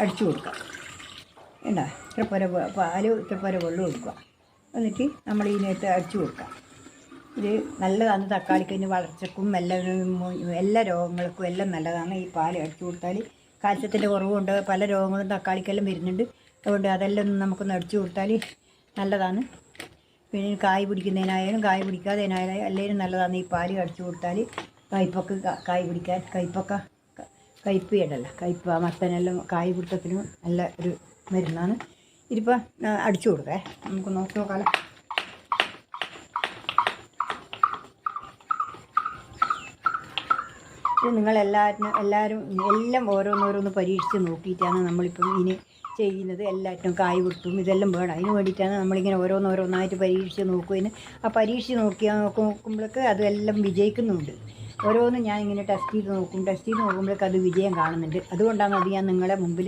അടിച്ചു കൊടുക്കാം. വേണ്ട ഇത്ര പോരെ പാല് ഇത്ര പോരെ വെള്ളം കൊടുക്കുക. എന്നിട്ട് നമ്മൾ ഇതിനകത്ത് അടിച്ചു കൊടുക്കാം. ഇത് നല്ലതാണ് തക്കാളിക്കതിന് വളർച്ചക്കും എല്ലാ രോഗങ്ങൾക്കും എല്ലാം നല്ലതാണ് ഈ പാൽ അടിച്ചു കൊടുത്താൽ. കാൽസ്യത്തിൻ്റെ കുറവുണ്ട്, പല രോഗങ്ങളും തക്കാളിക്കെല്ലാം വരുന്നുണ്ട്. അതുകൊണ്ട് അതെല്ലാം നമുക്കൊന്ന് അടിച്ചു കൊടുത്താൽ നല്ലതാണ്. പിന്നെ കായ് പിടിക്കുന്നതിനായാലും കായ് പിടിക്കാത്തതിനായാലും എല്ലാവരും നല്ലതാണ് ഈ പാൽ അടിച്ചു കൊടുത്താൽ. കയ്പ്പൊക്കെ കായ് പിടിക്കാൻ കയ്പ്പ് ചെയ്യണ്ടല്ലോ, കയ്പ്പ് മത്തനെല്ലാം കായ് പിടുത്തത്തിനും നല്ല ഒരു മരുന്നാണ്. ഇതിപ്പോൾ അടിച്ചു കൊടുക്കേ, നമുക്ക് നോക്കാമല്ലോ. ഇത് നിങ്ങളെല്ലാവരും എല്ലാം ഓരോന്നോരോന്ന് പരീക്ഷിച്ച് നോക്കിയിട്ടാണ് നമ്മളിപ്പം ഇനി ചെയ്യുന്നത്. എല്ലാറ്റും കായ് പിടുത്തും ഇതെല്ലാം വേണം. അതിന് വേണ്ടിയിട്ടാണ് നമ്മളിങ്ങനെ ഓരോന്നോരോന്നായിട്ട് പരീക്ഷിച്ച് നോക്കുവാൻ. ആ പരീക്ഷിച്ച് നോക്കുമ്പോഴേക്ക് അതെല്ലാം വിജയിക്കുന്നുണ്ട്. ഓരോന്നും ഞാൻ ഇങ്ങനെ ടെസ്റ്റ് ചെയ്ത് നോക്കുമ്പോഴേക്ക് അത് വിജയം കാണുന്നുണ്ട്. അതുകൊണ്ടാണ് അത് ഞാൻ നിങ്ങളുടെ മുമ്പിൽ